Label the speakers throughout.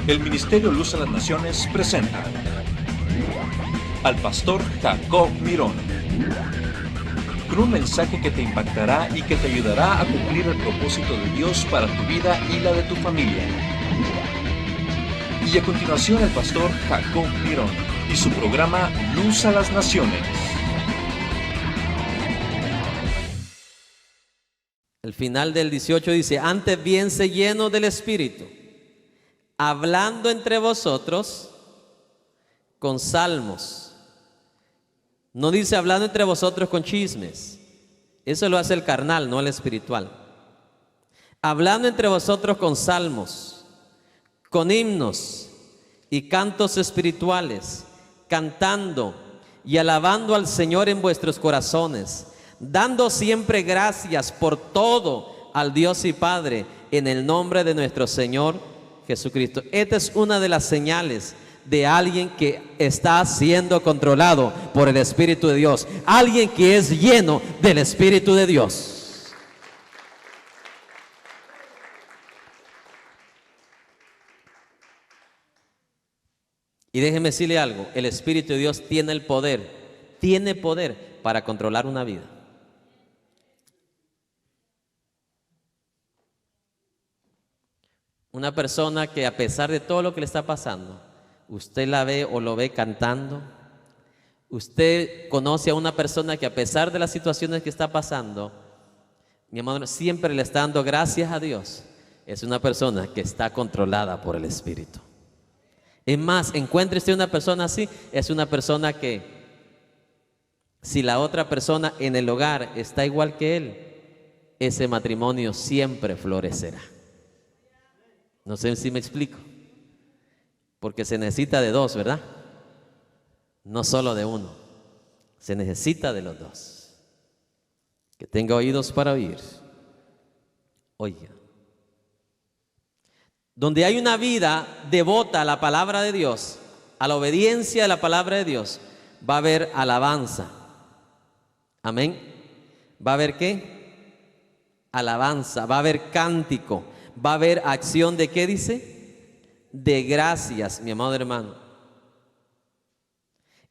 Speaker 1: El Ministerio Luz a las Naciones presenta al pastor Jacob Mirón, con un mensaje que te impactará y que te ayudará a cumplir el propósito de Dios para tu vida y la de tu familia. Y a continuación el pastor Jacob Mirón y su programa Luz a las Naciones.
Speaker 2: El final del 18 dice: antes bien sé lleno del Espíritu, hablando entre vosotros con salmos. No dice hablando entre vosotros con chismes. Eso lo hace el carnal, no el espiritual. Hablando entre vosotros con salmos, con himnos y cantos espirituales, cantando y alabando al Señor en vuestros corazones, dando siempre gracias por todo al Dios y Padre en el nombre de nuestro Señor Jesucristo. Esta es una de las señales de alguien que está siendo controlado por el Espíritu de Dios, alguien que es lleno del Espíritu de Dios. Y déjeme decirle algo: el Espíritu de Dios tiene el poder, tiene poder para controlar una vida. Una persona que a pesar de todo lo que le está pasando, usted la ve o lo ve cantando. Usted conoce a una persona que a pesar de las situaciones que está pasando, mi hermano, siempre le está dando gracias a Dios. Es una persona que está controlada por el Espíritu. Es más, encuentre usted una persona así, es una persona que, si la otra persona en el hogar está igual que él, ese matrimonio siempre florecerá. No sé si me explico. Porque se necesita de dos, ¿verdad? No solo de uno. Se necesita de los dos. Que tenga oídos para oír. Oiga. Donde hay una vida devota a la palabra de Dios, a la obediencia de la palabra de Dios, va a haber alabanza. Amén. ¿Va a haber qué? Alabanza. Va a haber cántico. Va a haber acción de ¿qué dice? De gracias, mi amado hermano.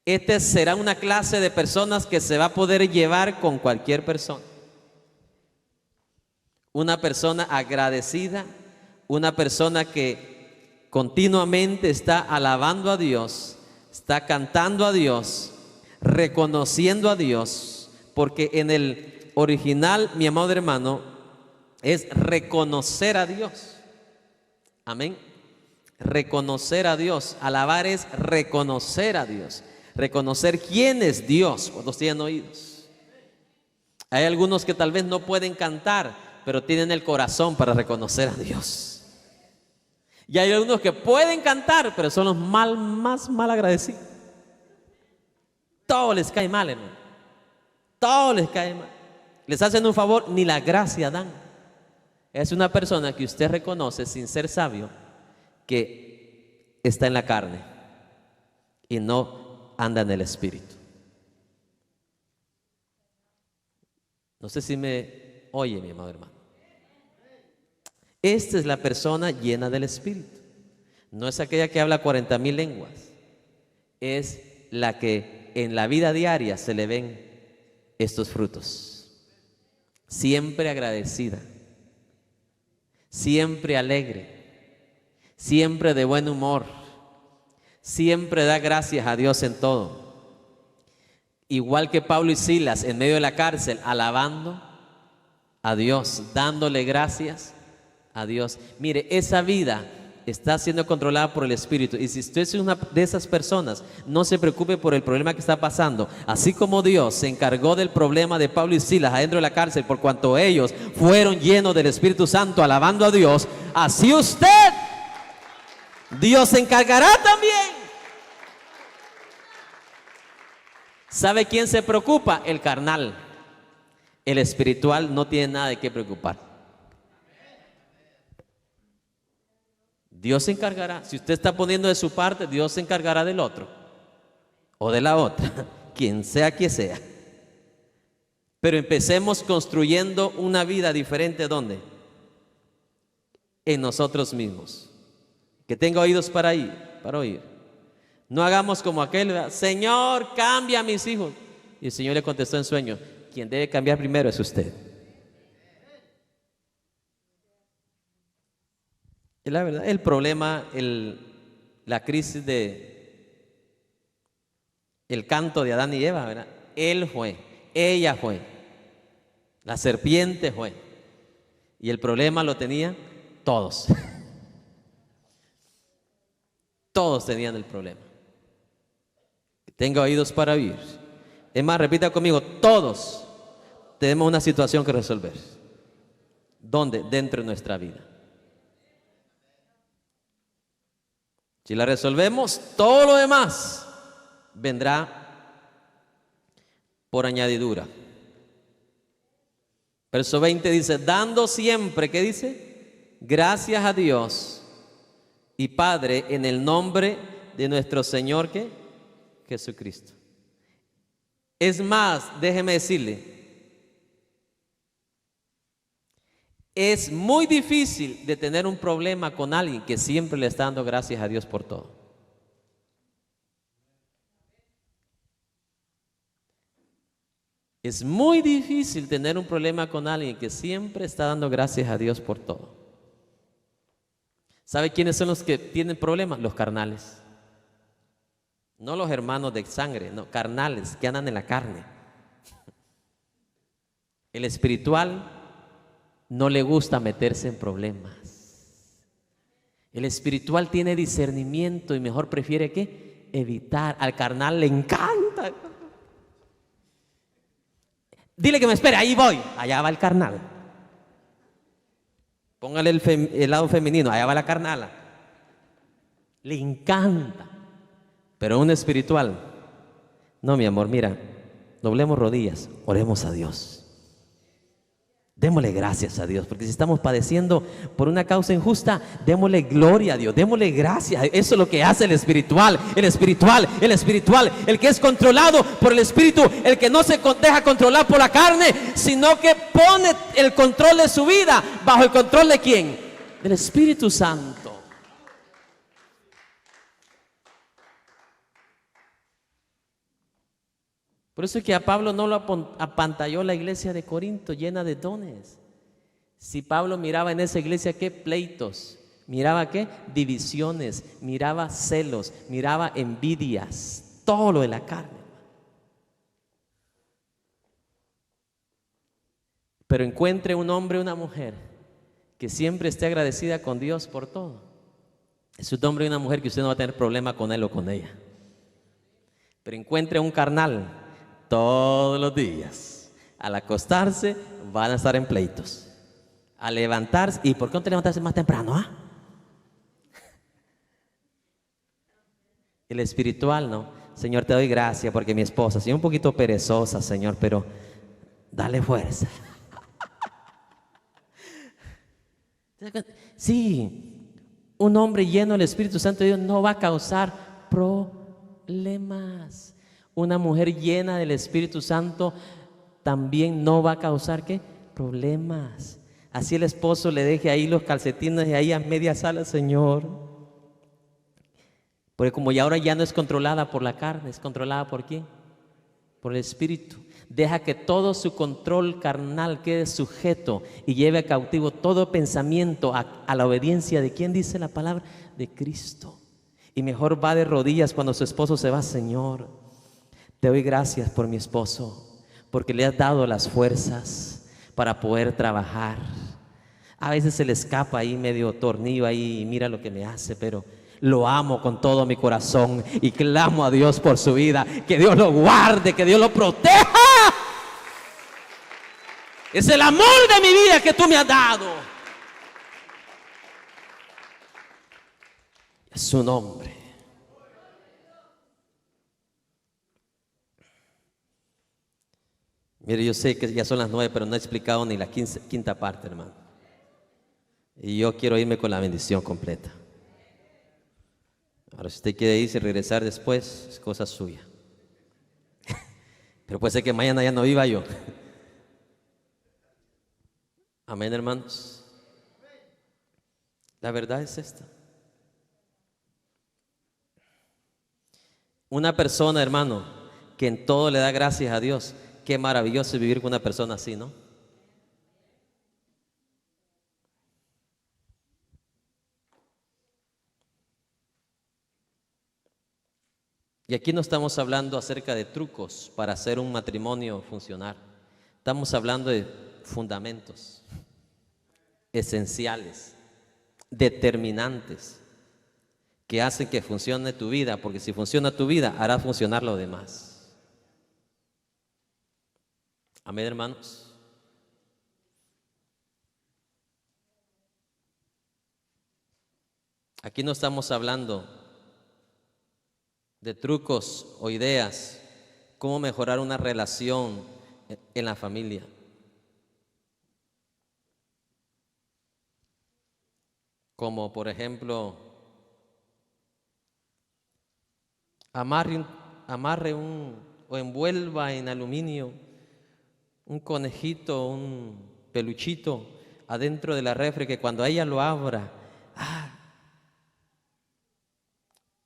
Speaker 2: Este será una clase de personas que se va a poder llevar con cualquier persona. Una persona agradecida, una persona que continuamente está alabando a Dios, está cantando a Dios, reconociendo a Dios, porque en el original, mi amado hermano, es reconocer a Dios. Amén. Reconocer a Dios. Alabar es reconocer a Dios. Reconocer quién es Dios cuando tienen oídos. Hay algunos que tal vez no pueden cantar, pero tienen el corazón para reconocer a Dios. Y hay algunos que pueden cantar, pero son los más mal agradecidos. Todo les cae mal, hermano. Todo les cae mal. Les hacen un favor, ni la gracia dan. Es una persona que usted reconoce sin ser sabio que está en la carne y no anda en el Espíritu. No sé si me oye, mi amado hermano. Esta es la persona llena del Espíritu. No es aquella que habla 40,000 lenguas. Es la que en la vida diaria se le ven estos frutos. Siempre agradecida. Siempre alegre, siempre de buen humor, siempre da gracias a Dios en todo. Igual que Pablo y Silas en medio de la cárcel, alabando a Dios, dándole gracias a Dios. Mire, esa vida está siendo controlada por el Espíritu. Y si usted es una de esas personas, no se preocupe por el problema que está pasando. Así como Dios se encargó del problema de Pablo y Silas adentro de la cárcel, por cuanto ellos fueron llenos del Espíritu Santo alabando a Dios, así usted, Dios se encargará también. ¿Sabe quién se preocupa? El carnal. El espiritual no tiene nada de qué preocupar. Dios se encargará. Si usted está poniendo de su parte, Dios se encargará del otro o de la otra, quien sea que sea. Pero empecemos construyendo una vida diferente. ¿Dónde? En nosotros mismos. Que tenga oídos para oír. No hagamos como aquel, ¿verdad? Señor, cambia a mis hijos. Y el Señor le contestó en sueño, quien debe cambiar primero es usted. Y la verdad, el problema, la crisis el canto de Adán y Eva, ¿verdad? Él fue, ella fue, la serpiente fue. Y el problema lo tenían todos. Todos tenían el problema. Que tenga oídos para oír. Es más, repita conmigo, todos tenemos una situación que resolver. ¿Dónde? Dentro de nuestra vida. Si la resolvemos, todo lo demás vendrá por añadidura. Verso 20 dice, dando siempre, ¿qué dice? Gracias a Dios y Padre en el nombre de nuestro Señor, ¿qué? Jesucristo. Es más, déjeme decirle, es muy difícil de tener un problema con alguien que siempre le está dando gracias a Dios por todo. Es muy difícil tener un problema con alguien que siempre está dando gracias a Dios por todo. ¿Sabe quiénes son los que tienen problemas? Los carnales. No los hermanos de sangre, no, carnales que andan en la carne. El espiritual no le gusta meterse en problemas. El espiritual tiene discernimiento y mejor prefiere ¿qué? Evitar. Al carnal le encanta. Dile que me espere, ahí voy. Allá va el carnal. Póngale el lado femenino, allá va la carnala. Le encanta. Pero un espiritual, no, mi amor, mira, doblemos rodillas, oremos a Dios. Démosle gracias a Dios, porque si estamos padeciendo por una causa injusta, démosle gloria a Dios, démosle gracias. Eso es lo que hace el espiritual, el que es controlado por el espíritu, el que no se deja controlar por la carne, sino que pone el control de su vida bajo el control de ¿quién? Del Espíritu Santo. Por eso es que a Pablo no lo apantalló la iglesia de Corinto llena de dones. Si Pablo miraba en esa iglesia, ¿qué? Pleitos. Miraba, ¿qué? Divisiones. Miraba celos. Miraba envidias. Todo lo de la carne. Pero encuentre un hombre o una mujer que siempre esté agradecida con Dios por todo. Es un hombre y una mujer que usted no va a tener problema con él o con ella. Pero encuentre un carnal. Todos los días, al acostarse, van a estar en pleitos. Al levantarse, ¿y por qué no te levantaste más temprano? ¿Ah? El espiritual, ¿no? Señor, te doy gracias porque mi esposa, sí, un poquito perezosa, Señor, pero dale fuerza. Sí, un hombre lleno del Espíritu Santo de Dios no va a causar problemas. Una mujer llena del Espíritu Santo también no va a causar ¿qué? Problemas. Así el esposo le deje ahí los calcetines y ahí a media sala, Señor. Porque como ya ahora ya no es controlada por la carne, es controlada por ¿quién? Por el Espíritu. Deja que todo su control carnal quede sujeto y lleve a cautivo todo pensamiento a la obediencia de ¿quién dice la palabra? De Cristo. Y mejor va de rodillas cuando su esposo se va, Señor. Te doy gracias por mi esposo, porque le has dado las fuerzas para poder trabajar. A veces se le escapa ahí medio tornillo ahí y mira lo que me hace, pero lo amo con todo mi corazón y clamo a Dios por su vida, que Dios lo guarde, que Dios lo proteja. Es el amor de mi vida que tú me has dado. Es su nombre. Mire, yo sé que ya son las 9, pero no he explicado ni la quinta parte, hermano. Y yo quiero irme con la bendición completa. Ahora, si usted quiere irse y regresar después, es cosa suya. Pero puede ser que mañana ya no viva yo. Amén, hermanos. La verdad es esta. Una persona, hermano, que en todo le da gracias a Dios. Qué maravilloso es vivir con una persona así, ¿no? Y aquí no estamos hablando acerca de trucos para hacer un matrimonio funcionar. Estamos hablando de fundamentos esenciales, determinantes, que hacen que funcione tu vida, porque si funciona tu vida, hará funcionar lo demás. Amén, hermanos. Aquí no estamos hablando de trucos o ideas, cómo mejorar una relación en la familia. Como por ejemplo, amarre o envuelva en aluminio un conejito, un peluchito adentro de la refri, que cuando ella lo abra,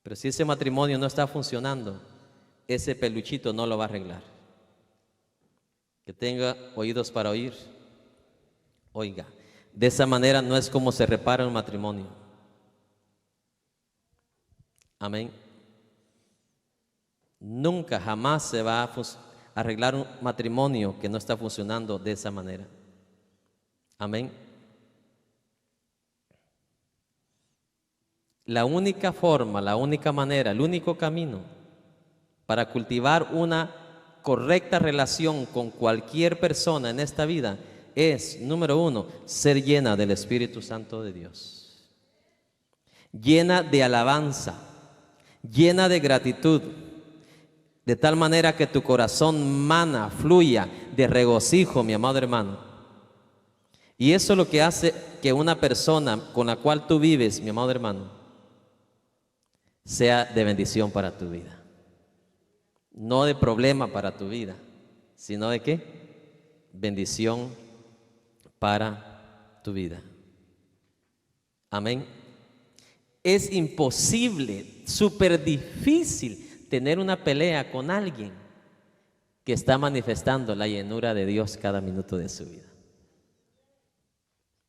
Speaker 2: pero si ese matrimonio no está funcionando, ese peluchito no lo va a arreglar. Que tenga oídos para oír, oiga. De esa manera no es como se repara un matrimonio. Amén. Nunca, jamás se va a arreglar un matrimonio que no está funcionando de esa manera. Amén. La única forma, la única manera, el único camino para cultivar una correcta relación con cualquier persona en esta vida es, número uno, ser llena del Espíritu Santo de Dios, llena de alabanza, llena de gratitud, de tal manera que tu corazón mana, fluya de regocijo, mi amado hermano. Y eso es lo que hace que una persona con la cual tú vives, mi amado hermano, sea de bendición para tu vida. No de problema para tu vida, sino de ¿qué? Bendición para tu vida. Amén. Es imposible, súper difícil tener una pelea con alguien que está manifestando la llenura de Dios cada minuto de su vida.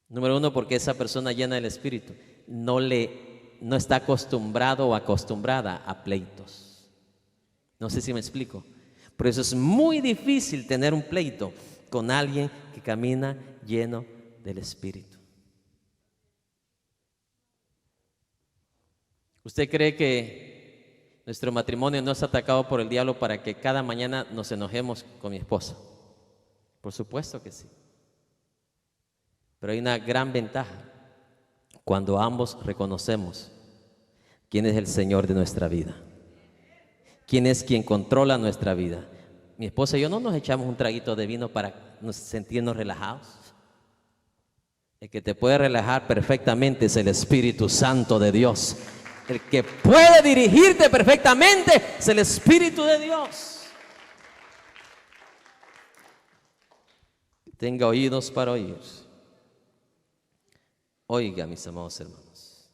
Speaker 2: Número uno, porque esa persona llena del Espíritu no está acostumbrado o acostumbrada a pleitos. No sé si me explico. Por eso es muy difícil tener un pleito con alguien que camina lleno del Espíritu. ¿Usted cree que nuestro matrimonio no es atacado por el diablo para que cada mañana nos enojemos con mi esposa? Por supuesto que sí. Pero hay una gran ventaja cuando ambos reconocemos quién es el Señor de nuestra vida, quién es quien controla nuestra vida. Mi esposa y yo no nos echamos un traguito de vino para sentirnos relajados. El que te puede relajar perfectamente es el Espíritu Santo de Dios. El que puede dirigirte perfectamente es el Espíritu de Dios. Tenga oídos para oír. Oiga, mis amados hermanos.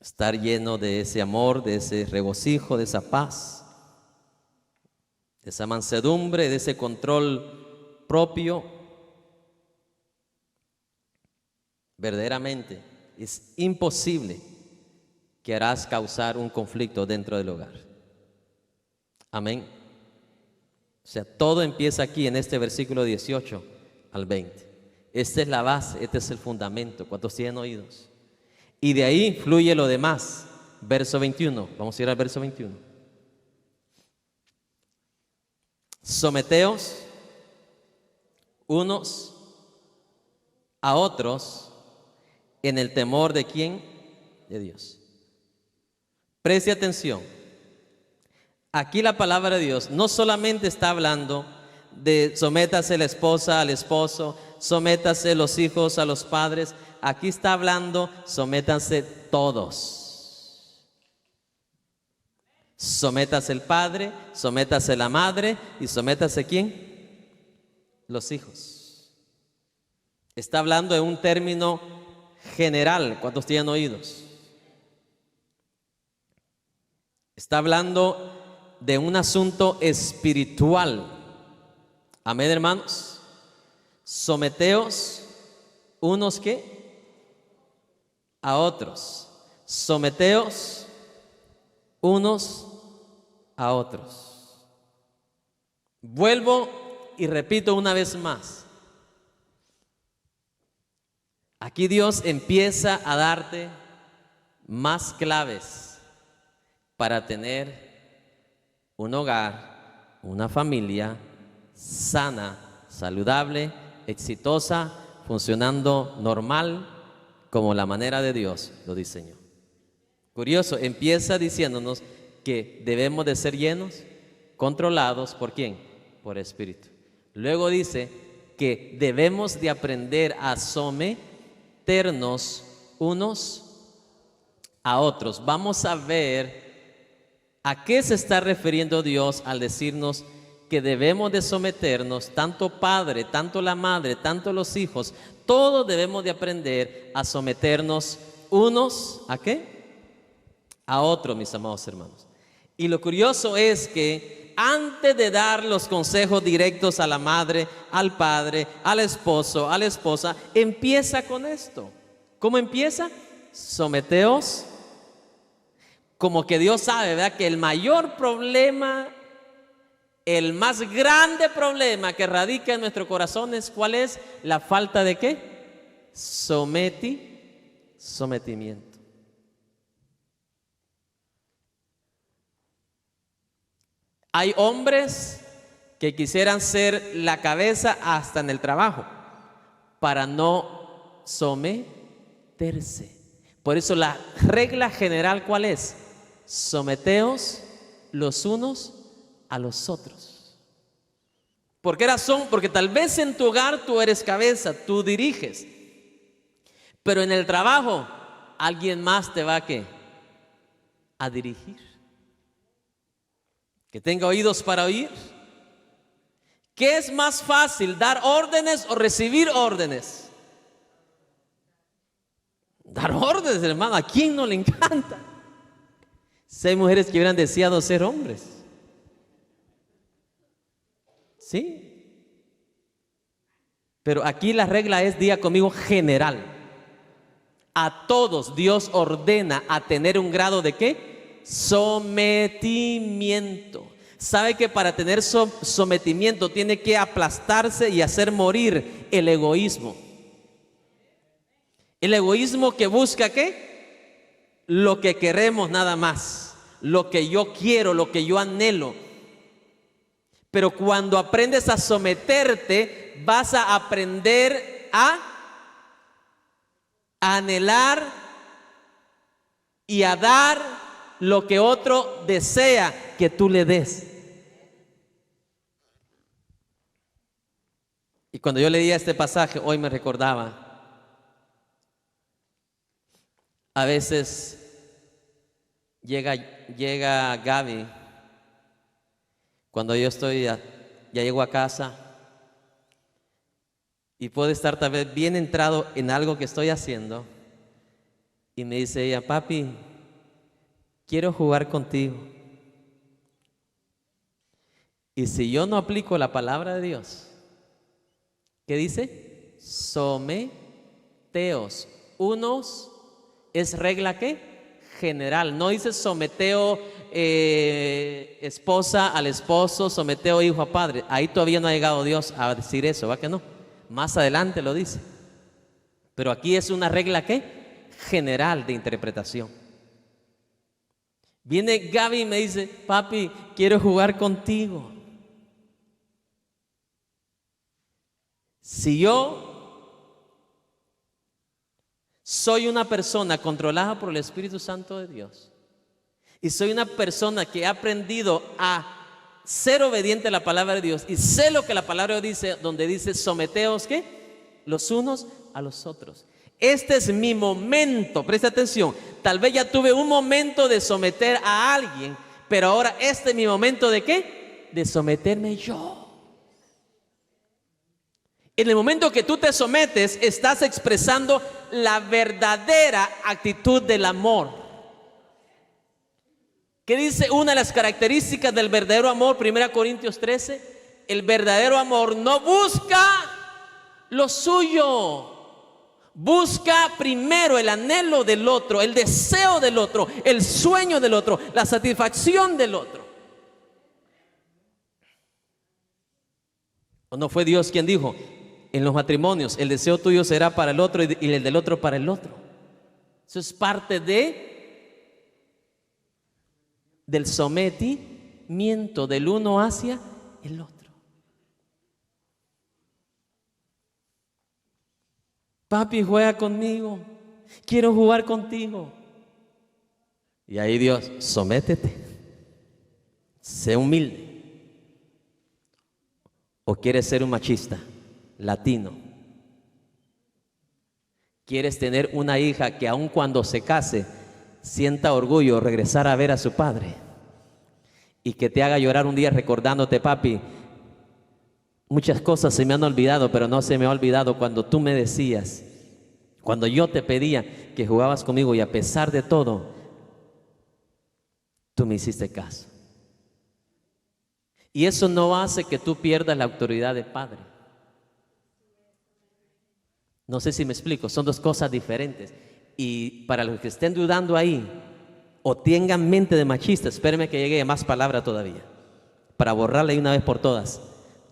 Speaker 2: Estar lleno de ese amor, de ese regocijo, de esa paz, de esa mansedumbre, de ese control propio. Verdaderamente es imposible que harás causar un conflicto dentro del hogar. Amén. O sea, todo empieza aquí en este versículo 18 al 20. Esta es la base, este es el fundamento. ¿Cuántos tienen oídos? Y de ahí fluye lo demás. Verso 21. Vamos a ir al verso 21. Someteos unos a otros en el temor de ¿quién? De Dios. Preste atención. Aquí la palabra de Dios no solamente está hablando de sométase la esposa al esposo, sométase los hijos a los padres. Aquí está hablando, sométanse todos. Sométase el padre, sométase la madre y sométase ¿quién? Los hijos. Está hablando de un término general. ¿Cuántos tienen oídos? Está hablando de un asunto espiritual. Amén, hermanos. Someteos unos ¿qué? A otros. Someteos unos a otros. Vuelvo y repito una vez más. Aquí Dios empieza a darte más claves para tener un hogar, una familia sana, saludable, exitosa, funcionando normal, como la manera de Dios lo diseñó. Curioso, empieza diciéndonos que debemos de ser llenos, controlados, ¿por quién? Por Espíritu. Luego dice que debemos de aprender a someternos unos a otros. Vamos a ver a qué se está refiriendo Dios al decirnos que debemos de someternos, tanto padre, tanto la madre, tanto los hijos, todos debemos de aprender a someternos unos, ¿a qué? A otros, mis amados hermanos. Y lo curioso es que antes de dar los consejos directos a la madre, al padre, al esposo, a la esposa, empieza con esto. ¿Cómo empieza? Someteos. Como que Dios sabe, ¿verdad? Que el mayor problema, el más grande problema que radica en nuestro corazón es ¿cuál es? La falta de ¿qué? Sometimiento. Hay hombres que quisieran ser la cabeza hasta en el trabajo para no someterse. Por eso la regla general ¿cuál es? Someteos los unos a los otros. ¿Por qué razón? Porque tal vez en tu hogar tú eres cabeza, tú diriges, pero en el trabajo alguien más te va a dirigir. Que tenga oídos para oír. ¿Qué es más fácil, dar órdenes o recibir órdenes? Dar órdenes, hermano, ¿a quién no le encanta? Si hay mujeres que hubieran deseado ser hombres. ¿Sí? Pero aquí la regla es, diga conmigo, general. A todos Dios ordena a tener un grado de ¿qué? Sometimiento. Sabe que para tener sometimiento tiene que aplastarse y hacer morir el egoísmo. El egoísmo que busca ¿qué? Lo que queremos nada más, lo que yo quiero, lo que yo anhelo. Pero cuando aprendes a someterte, vas a aprender a anhelar y a dar lo que otro desea que tú le des. Y cuando yo leía este pasaje, hoy me recordaba, a veces llega Gaby, cuando yo ya llego a casa y puedo estar tal vez bien entrado en algo que estoy haciendo, y me dice ella: papi, quiero jugar contigo. Y si yo no aplico la palabra de Dios, ¿qué dice? Someteos unos, es regla ¿qué? General. No dice someteo esposa al esposo, someteo hijo a padre. Ahí todavía no ha llegado Dios a decir eso, ¿va que no? Más adelante lo dice. Pero aquí es una regla ¿qué? General de interpretación. Viene Gaby y me dice: papi, quiero jugar contigo. Si yo soy una persona controlada por el Espíritu Santo de Dios y soy una persona que ha aprendido a ser obediente a la palabra de Dios y sé lo que la palabra dice, donde dice someteos ¿qué? Los unos a los otros. Este es mi momento, presta atención. Tal vez ya tuve un momento de someter a alguien, pero ahora este es mi momento ¿de qué? De someterme yo. En el momento que tú te sometes, estás expresando la verdadera actitud del amor. ¿Qué dice una de las características del verdadero amor? 1 Corintios 13. El verdadero amor no busca lo suyo. Busca primero el anhelo del otro, el deseo del otro, el sueño del otro, la satisfacción del otro. ¿O no fue Dios quien dijo en los matrimonios, el deseo tuyo será para el otro y el del otro para el otro? Eso es parte del sometimiento del uno hacia el otro. Papi, juega conmigo, quiero jugar contigo. Y ahí Dios, sométete, sé humilde. ¿O quieres ser un machista, latino? ¿Quieres tener una hija que aun cuando se case sienta orgullo regresar a ver a su padre? Y que te haga llorar un día recordándote, papi, muchas cosas se me han olvidado, pero no se me ha olvidado cuando tú me decías, cuando yo te pedía que jugabas conmigo y a pesar de todo, tú me hiciste caso. Y eso no hace que tú pierdas la autoridad de padre. No sé si me explico, son dos cosas diferentes. Y para los que estén dudando ahí o tengan mente de machista, espérenme que llegue más palabra todavía para borrarle de una vez por todas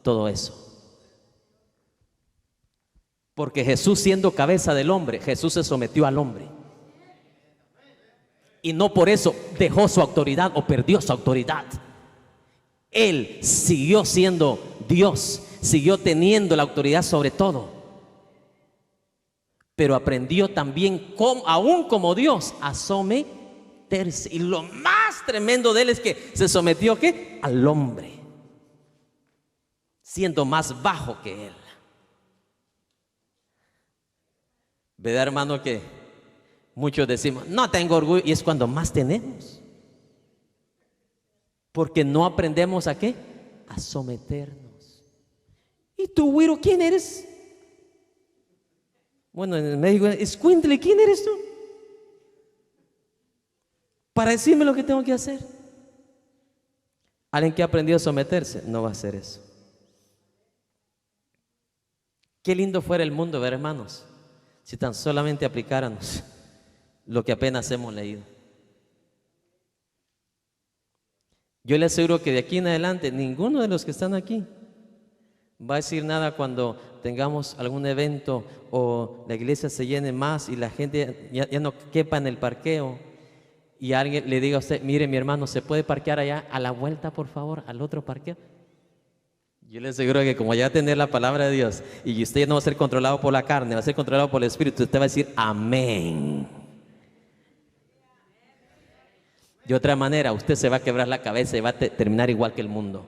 Speaker 2: todo eso. Porque Jesús, siendo cabeza del hombre, Jesús se sometió al hombre. Y no por eso dejó su autoridad o perdió su autoridad. Él siguió siendo Dios, siguió teniendo la autoridad sobre todo. Pero aprendió también, aún como Dios, a someterse. Y lo más tremendo de él es que se sometió ¿qué? Al hombre, siendo más bajo que él. ¿Verdad, hermano? Que muchos decimos, no tengo orgullo, y es cuando más tenemos. Porque no aprendemos ¿a qué? A someternos. ¿Y tú, güiro, quién eres? Bueno, en el México, escuintle, ¿quién eres tú? Para decirme lo que tengo que hacer. Alguien que ha aprendido a someterse no va a hacer eso. Qué lindo fuera el mundo, ¿ver, hermanos? Si tan solamente aplicáramos lo que apenas hemos leído. Yo les aseguro que de aquí en adelante ninguno de los que están aquí va a decir nada cuando tengamos algún evento o la iglesia se llene más y la gente ya no quepa en el parqueo y alguien le diga a usted, mire mi hermano, ¿se puede parquear allá a la vuelta por favor, al otro parqueo? Yo les aseguro que como ya tener la palabra de Dios y usted ya no va a ser controlado por la carne, va a ser controlado por el Espíritu, usted va a decir amén. De otra manera, usted se va a quebrar la cabeza y va a terminar igual que el mundo.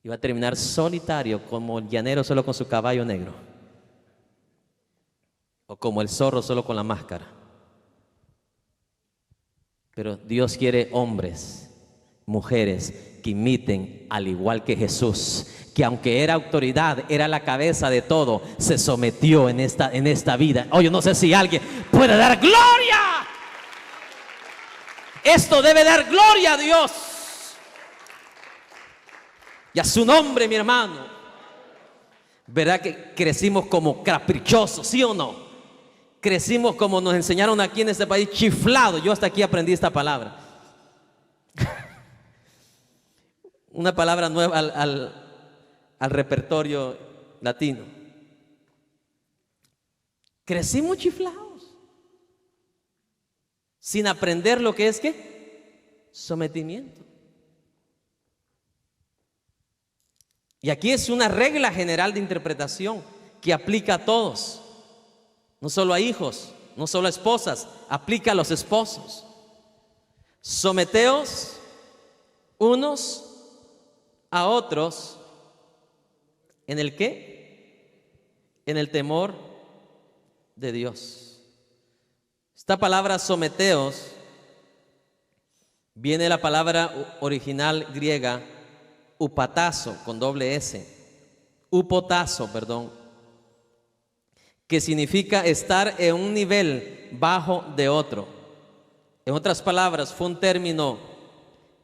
Speaker 2: Y va a terminar solitario, como el llanero solo con su caballo negro. O como el zorro solo con la máscara. Pero Dios quiere hombres, mujeres que imiten al igual que Jesús, que aunque era autoridad, era la cabeza de todo, se sometió en esta vida. Oye, no sé si alguien puede dar gloria. Esto debe dar gloria a Dios y a su nombre, mi hermano. ¿Verdad que crecimos como caprichosos, sí o no? Crecimos como nos enseñaron aquí en este país, chiflado. Yo hasta aquí aprendí esta palabra. Una palabra nueva al repertorio latino. Crecimos chiflados, sin aprender lo que es ¿qué? Sometimiento. Y aquí es una regla general de interpretación que aplica a todos, no solo a hijos, no solo a esposas, aplica a los esposos. Someteos unos a otros, ¿en el qué? En el temor de Dios. Esta palabra someteos viene de la palabra original griega upatazo con doble S Upotazo, perdón, que significa estar en un nivel bajo de otro. En otras palabras, fue un término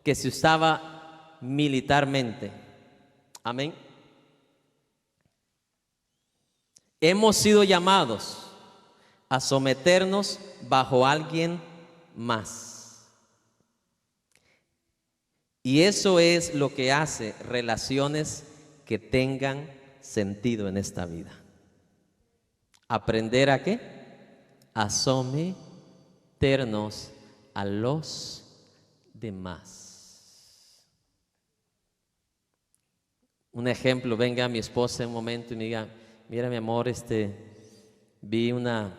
Speaker 2: que se usaba militarmente. Amén. Hemos sido llamados a someternos bajo alguien más. Y eso es lo que hace relaciones que tengan sentido en esta vida. ¿Aprender a qué? A someternos a los demás. Un ejemplo, venga mi esposa en un momento y me diga: mira, mi amor, vi unas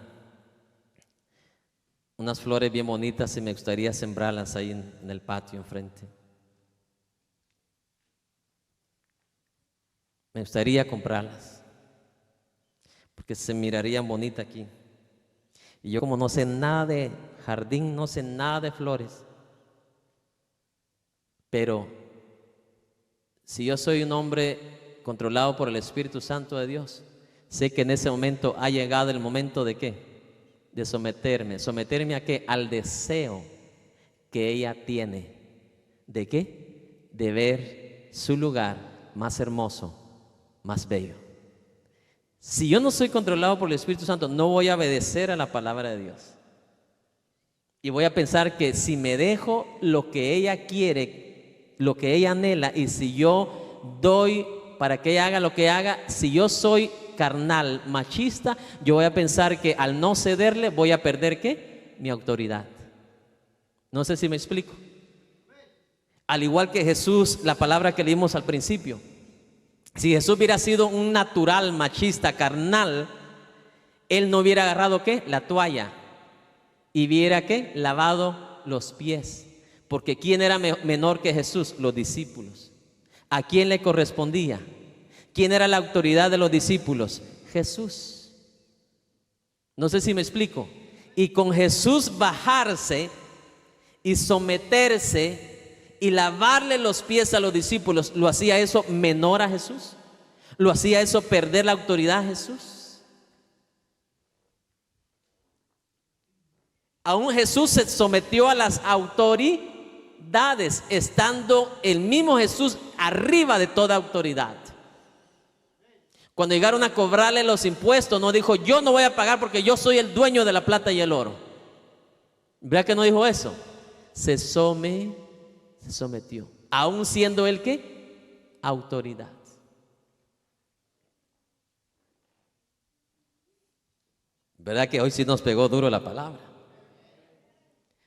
Speaker 2: flores bien bonitas y me gustaría sembrarlas ahí en el patio enfrente. Me gustaría comprarlas porque se mirarían bonitas aquí. Y yo, como no sé nada de jardín, no sé nada de flores, pero si yo soy un hombre controlado por el Espíritu Santo de Dios, sé que en ese momento ha llegado el momento de ¿qué? De someterme. ¿Someterme a qué? Al deseo que ella tiene. ¿De qué? De ver su lugar más hermoso, más bello. Si yo no soy controlado por el Espíritu Santo, no voy a obedecer a la palabra de Dios. Y voy a pensar que si me dejo lo que ella quiere, lo que ella anhela, y si yo doy para que ella haga lo que haga, si yo soy carnal, machista, yo voy a pensar que al no cederle voy a perder ¿qué? Mi autoridad. No sé si me explico. Al igual que Jesús, la palabra que leímos al principio. Si Jesús hubiera sido un natural machista, carnal, Él no hubiera agarrado ¿qué? La toalla y hubiera ¿qué? Lavado los pies. Porque ¿quién era menor que Jesús? Los discípulos. ¿A quién le correspondía? ¿Quién era la autoridad de los discípulos? Jesús. No sé si me explico. Y con Jesús bajarse y someterse y lavarle los pies a los discípulos, ¿lo hacía eso menor a Jesús? ¿Lo hacía eso perder la autoridad a Jesús? Aún Jesús se sometió a las autoridades, estando el mismo Jesús arriba de toda autoridad. Cuando llegaron a cobrarle los impuestos, no dijo: yo no voy a pagar porque yo soy el dueño de la plata y el oro. ¿Verdad que no dijo eso? Se sometió, aún siendo él ¿qué? Autoridad. ¿Verdad que hoy sí nos pegó duro la palabra?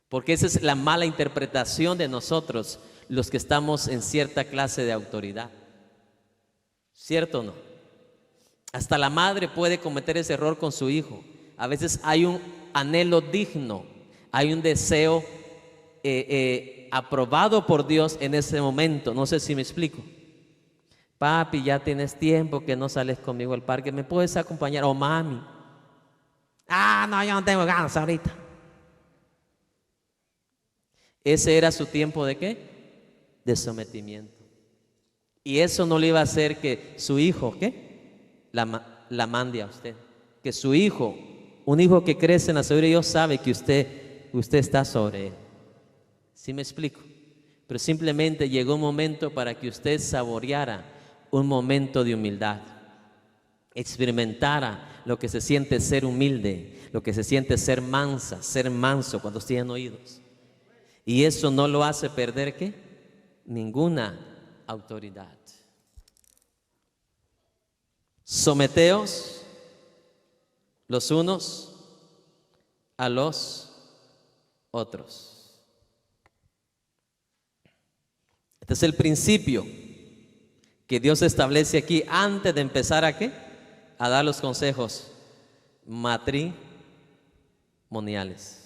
Speaker 2: Porque esa es la mala interpretación de nosotros, los que estamos en cierta clase de autoridad. ¿Cierto o no? Hasta la madre puede cometer ese error con su hijo. A veces hay un anhelo digno, hay un deseo aprobado por Dios en ese momento. No sé si me explico. Papi, ya tienes tiempo que no sales conmigo al parque, ¿me puedes acompañar? O mami, no, yo no tengo ganas ahorita. Ese era su tiempo ¿de qué? De sometimiento. Y eso no le iba a hacer que su hijo ¿qué? La mande a usted. Que su hijo, un hijo que crece en la sabiduría de Dios, sabe que usted está sobre él. ¿Sí me explico? Pero simplemente llegó un momento para que usted saboreara un momento de humildad, experimentara lo que se siente ser humilde, lo que se siente ser manso cuando tienen oídos. Y eso no lo hace perder ¿qué? Ninguna autoridad. Someteos los unos a los otros. Este es el principio que Dios establece aquí antes de empezar ¿a qué? A dar los consejos matrimoniales.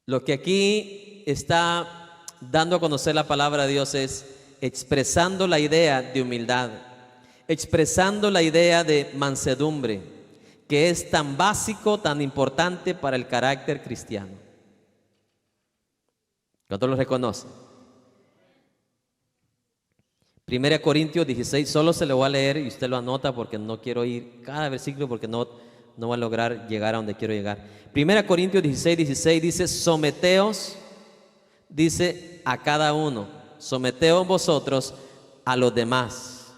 Speaker 2: Lo que aquí está dando a conocer la palabra de Dios es expresando la idea de humildad, expresando la idea de mansedumbre, que es tan básico, tan importante para el carácter cristiano. ¿Cuántos lo reconocen? 1 Corintios 16, solo se lo voy a leer y usted lo anota porque no quiero ir cada versículo porque no va a lograr llegar a donde quiero llegar. 1 Corintios 16, 16 dice, someteos, dice a cada uno, someteos vosotros a los demás.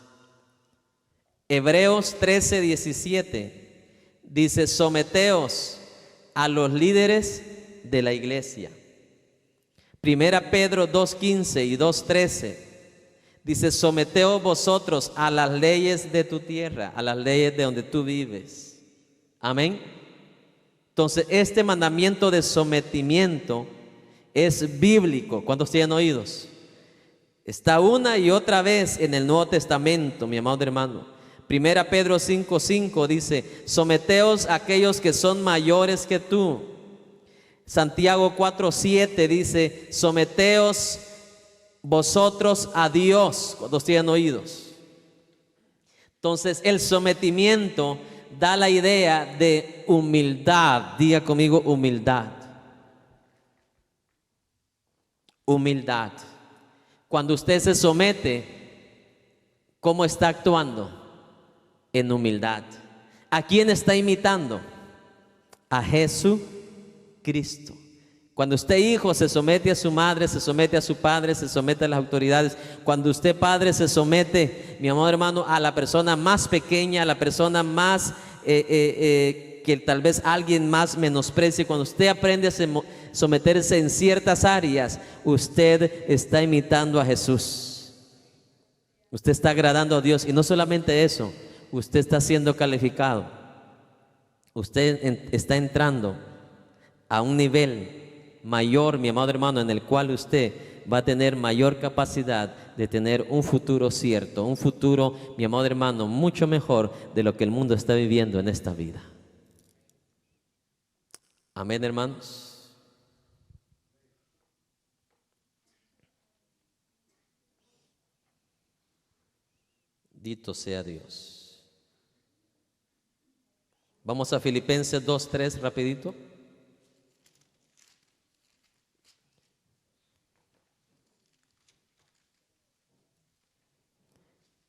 Speaker 2: Hebreos 13, 17 dice, someteos a los líderes de la iglesia. 1 Pedro 2:15 y 2:13 dice, someteos vosotros a las leyes de tu tierra, a las leyes de donde tú vives. Amén. Entonces, este mandamiento de sometimiento es bíblico. ¿Cuántos tienen oídos? Está una y otra vez en el Nuevo Testamento, mi amado hermano. 1 Pedro 5:5 dice, someteos a aquellos que son mayores que tú. Santiago 4:7 dice, someteos vosotros a Dios. ¿Cuántos tienen oídos? Entonces, el sometimiento da la idea de humildad. Diga conmigo, humildad. Humildad. Cuando usted se somete, ¿cómo está actuando? En humildad. ¿A quién está imitando? A Jesucristo. Cuando usted, hijo, se somete a su madre, se somete a su padre, se somete a las autoridades. Cuando usted, padre, se somete, mi amado hermano, a la persona más pequeña, a la persona más que tal vez alguien más menosprecie. Cuando usted aprende a someterse en ciertas áreas, usted está imitando a Jesús. Usted está agradando a Dios. Y no solamente eso, usted está siendo calificado. Usted está entrando a un nivel mayor, mi amado hermano, en el cual usted va a tener mayor capacidad de tener un futuro cierto, un futuro, mi amado hermano, mucho mejor de lo que el mundo está viviendo en esta vida. Amén, hermanos. Bendito sea Dios. Vamos a Filipenses 2:3 rapidito.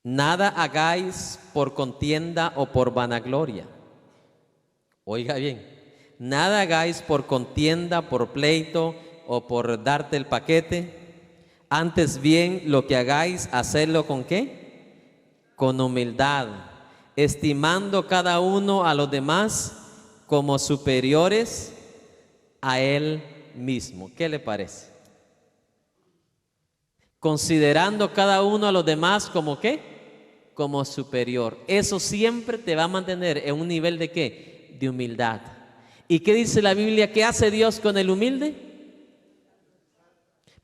Speaker 2: Nada hagáis por contienda o por vanagloria. Oiga bien, nada hagáis por contienda, por pleito o por darte el paquete. Antes bien, lo que hagáis, hacedlo ¿con qué? Con humildad, estimando cada uno a los demás como superiores a él mismo. ¿Qué le parece? Considerando cada uno a los demás como ¿qué? Como superior. Eso siempre te va a mantener en un nivel de ¿qué? De humildad. ¿Y qué dice la Biblia? ¿Qué hace Dios con el humilde?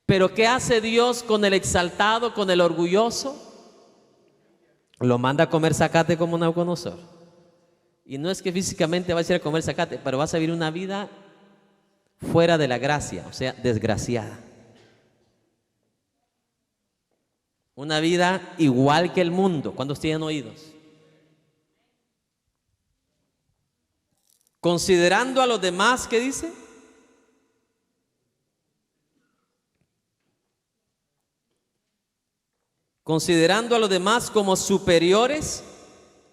Speaker 2: Pero ¿qué hace Dios con el exaltado, con el orgulloso? Lo manda a comer zacate como Nabucodonosor. Y no es que físicamente vas a ir a comer zacate, pero vas a vivir una vida fuera de la gracia, o sea, desgraciada. Una vida igual que el mundo. ¿Cuántos tienen oídos? Considerando a los demás, ¿qué dice? Considerando a los demás como superiores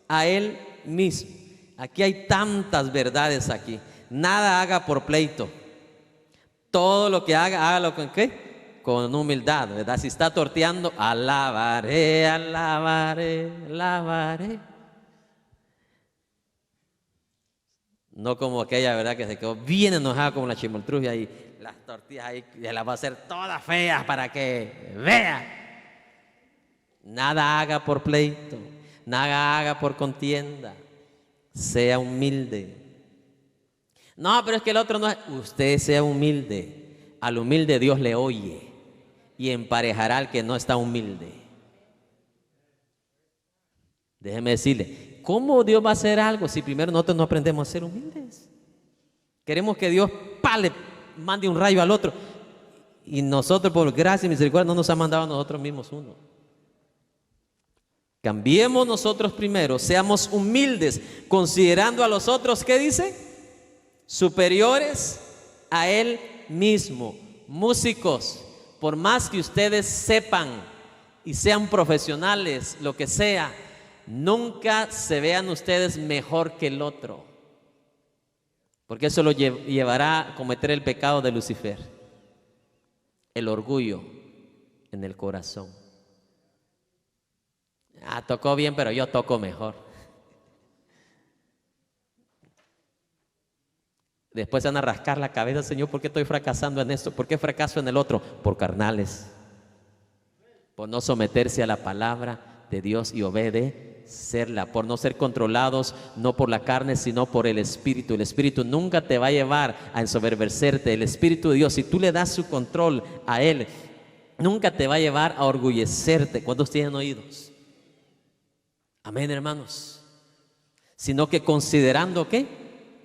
Speaker 2: a él mismo. Aquí hay tantas verdades aquí. Nada haga por pleito. Todo lo que haga, hágalo con ¿qué? Con humildad, ¿verdad? Si está torteando, alabaré, alabaré, alabaré. No como aquella, ¿verdad? Que se quedó bien enojada como la chimoltrufia y las tortillas ahí, y las va a hacer todas feas para que vea. Nada haga por pleito, nada haga por contienda. Sea humilde. No, pero es que el otro no es. Usted sea humilde. Al humilde Dios le oye y emparejará al que no está humilde. Déjeme decirle, ¿cómo Dios va a hacer algo si primero nosotros no aprendemos a ser humildes? Queremos que Dios le mande un rayo al otro y nosotros por gracia y misericordia no nos ha mandado a nosotros mismos uno. Cambiemos nosotros primero, seamos humildes, considerando a los otros, ¿qué dice? Superiores a él mismo. Músicos, por más que ustedes sepan y sean profesionales, lo que sea, nunca se vean ustedes mejor que el otro, porque eso lo llevará a cometer el pecado de Lucifer, el orgullo en el corazón. Tocó bien, pero yo toco mejor. Después van a rascar la cabeza, Señor, ¿por qué estoy fracasando en esto? ¿Por qué fracaso en el otro? Por carnales, por no someterse a la palabra de Dios y obedecerla, por no ser controlados, no por la carne, sino por el Espíritu. El Espíritu nunca te va a llevar a ensoberbecerte. El Espíritu de Dios, si tú le das su control a Él, nunca te va a llevar a orgullecerte. ¿Cuántos tienen oídos? Amén, hermanos. Sino que considerando, ¿qué?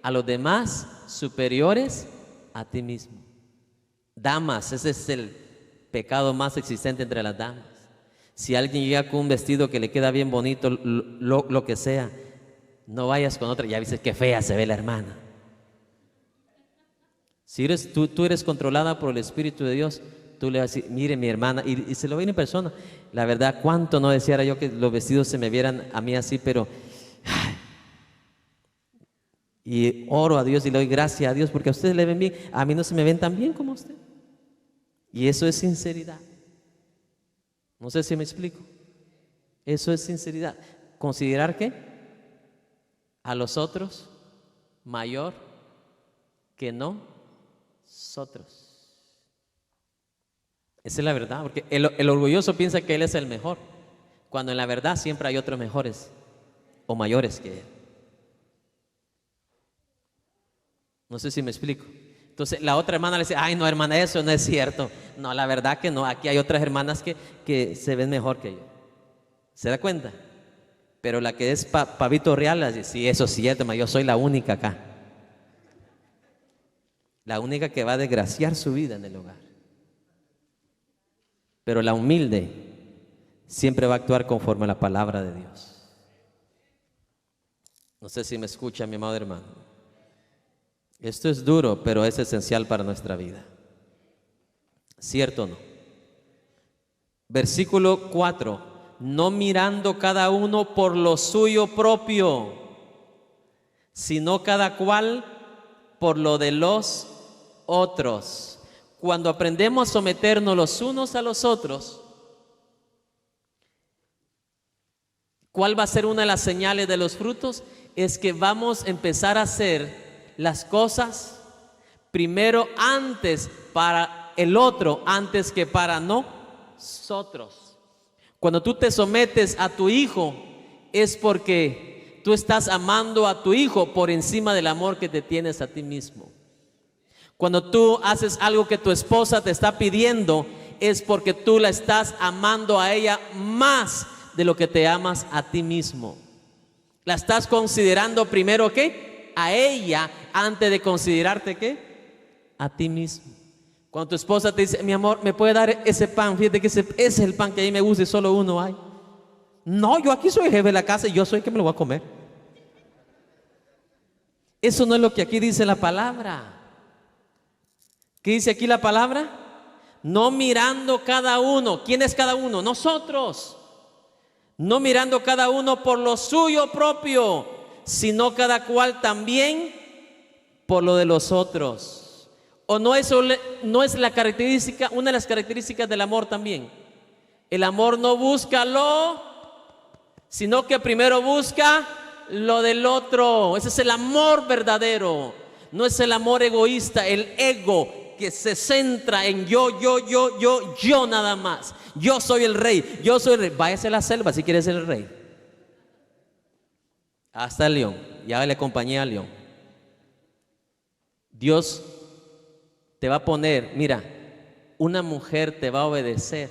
Speaker 2: A los demás superiores a ti mismo. Damas, ese es el pecado más existente entre las damas. Si alguien llega con un vestido que le queda bien bonito, lo que sea, no vayas con otra. Ya viste qué fea se ve la hermana. Si tú eres controlada por el Espíritu de Dios, tú le vas a decir, mire mi hermana, y se lo ve en persona. La verdad, cuánto no deseara yo que los vestidos se me vieran a mí así, pero y oro a Dios y le doy gracias a Dios porque a ustedes le ven bien, a mí no se me ven tan bien como a usted. Y eso es sinceridad. No sé si me explico. Eso es sinceridad. Considerar que a los otros mayor que nosotros. Esa es la verdad, porque el orgulloso piensa que él es el mejor, cuando en la verdad siempre hay otros mejores o mayores que él. No sé si me explico. Entonces la otra hermana le dice, ay no hermana, eso no es cierto. No, la verdad que no, aquí hay otras hermanas que se ven mejor que yo. ¿Se da cuenta? Pero la que es pavito real, le dice, sí, eso es cierto, yo soy la única acá. La única que va a desgraciar su vida en el hogar. Pero la humilde siempre va a actuar conforme a la palabra de Dios. No sé si me escucha mi amado hermano. Esto es duro, pero es esencial para nuestra vida. ¿Cierto o no? Versículo 4. No mirando cada uno por lo suyo propio, sino cada cual por lo de los otros. Cuando aprendemos a someternos los unos a los otros, ¿cuál va a ser una de las señales de los frutos? Es que vamos a empezar a hacer las cosas primero antes para el otro, antes que para nosotros. Cuando tú te sometes a tu hijo, es porque tú estás amando a tu hijo por encima del amor que te tienes a ti mismo. Cuando tú haces algo que tu esposa te está pidiendo, es porque tú la estás amando a ella más de lo que te amas a ti mismo. La estás considerando primero, ¿qué? A ella, antes de considerarte, ¿qué? A ti mismo. Cuando tu esposa te dice, mi amor, ¿me puede dar ese pan? Fíjate que ese es el pan que a mí me gusta y solo uno hay. No, yo aquí soy el jefe de la casa y yo soy el que me lo voy a comer. Eso no es lo que aquí dice la palabra. ¿Qué dice aquí la palabra? No mirando cada uno. ¿Quién es cada uno? Nosotros. No mirando cada uno por lo suyo propio, sino cada cual también por lo de los otros. ¿O no es la característica, una de las características del amor también? El amor no busca sino que primero busca lo del otro. Ese es el amor verdadero. No es el amor egoísta, el ego que se centra en yo nada más. Yo soy el rey, yo soy el rey. Váyase a la selva si quiere ser el rey. Hasta el león, ya le acompañé al león. Dios te va a poner, mira, una mujer te va a obedecer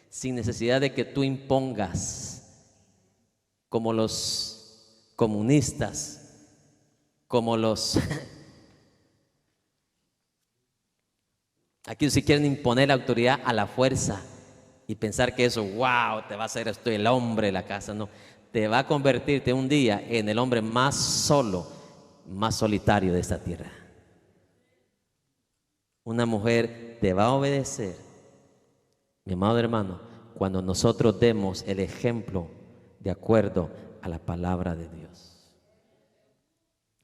Speaker 2: sin necesidad de que tú impongas, como los comunistas, como los aquí si quieren imponer la autoridad a la fuerza y pensar que eso, wow, te va a hacer esto el hombre de la casa. No, te va a convertirte un día en el hombre más solo, más solitario de esta tierra. Una mujer te va a obedecer, mi amado hermano, cuando nosotros demos el ejemplo de acuerdo a la palabra de Dios.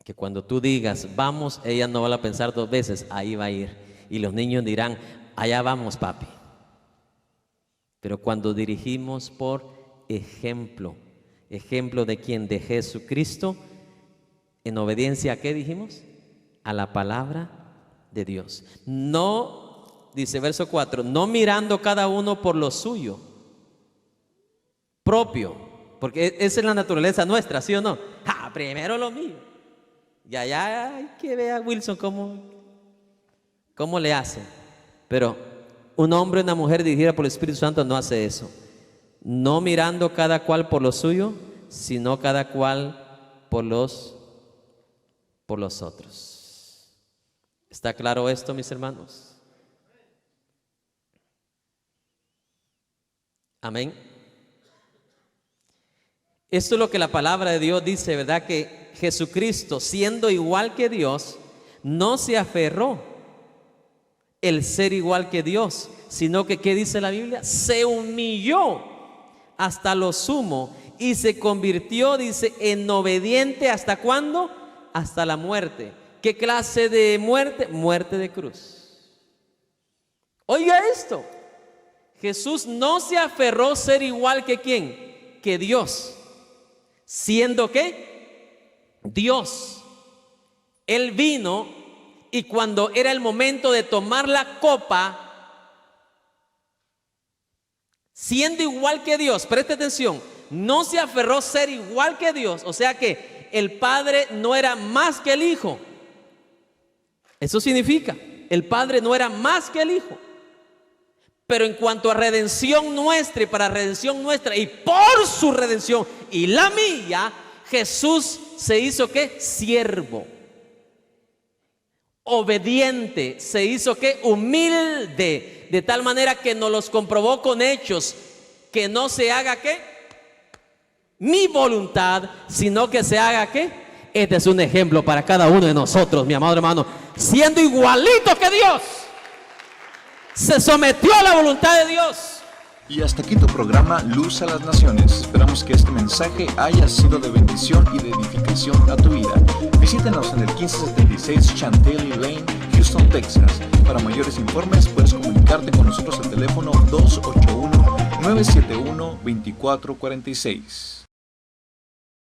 Speaker 2: Que cuando tú digas, vamos, ella no va a pensar dos veces, ahí va a ir. Y los niños dirán, allá vamos, papi. Pero cuando dirigimos por ejemplo, ejemplo de quién, de Jesucristo, en obediencia a ¿qué dijimos? A la palabra de Dios. No, dice verso 4, no mirando cada uno por lo suyo propio, porque esa es la naturaleza nuestra, ¿sí o no? Primero lo mío. Y allá hay que ver a Wilson cómo le hace. Pero un hombre y una mujer dirigida por el Espíritu Santo no hace eso. No mirando cada cual por lo suyo, sino cada cual por los otros. ¿Está claro esto, mis hermanos? Amén. Esto es lo que la palabra de Dios dice, ¿verdad? Que Jesucristo, siendo igual que Dios, no se aferró el ser igual que Dios, sino que, ¿qué dice la Biblia? Se humilló hasta lo sumo y se convirtió, dice, en obediente. ¿Hasta cuándo? Hasta la muerte. ¿Qué clase de muerte? Muerte de cruz. Oiga esto, Jesús no se aferró a ser igual que ¿quién? Que Dios. Siendo ¿qué? Dios. Él vino y cuando era el momento de tomar la copa, siendo igual que Dios, preste atención, no se aferró a ser igual que Dios, o sea que el Padre no era más que el Hijo. Eso significa, el Padre no era más que el Hijo. Pero en cuanto a redención nuestra y para redención nuestra y por su redención y la mía, Jesús se hizo ¿qué? Siervo. Obediente, se hizo ¿qué? Humilde, de tal manera que nos los comprobó con hechos, que no se haga ¿qué? Mi voluntad, sino que se haga ¿qué? Este es un ejemplo para cada uno de nosotros, mi amado hermano, siendo igualito que Dios, se sometió a la voluntad de Dios.
Speaker 1: Y hasta aquí tu programa Luz a las Naciones. Esperamos que este mensaje haya sido de bendición y de edificación a tu vida. Visítenos en el 1576 Chantilly Lane, Houston, Texas. Para mayores informes puedes comunicarte con nosotros al teléfono 281-971-2446.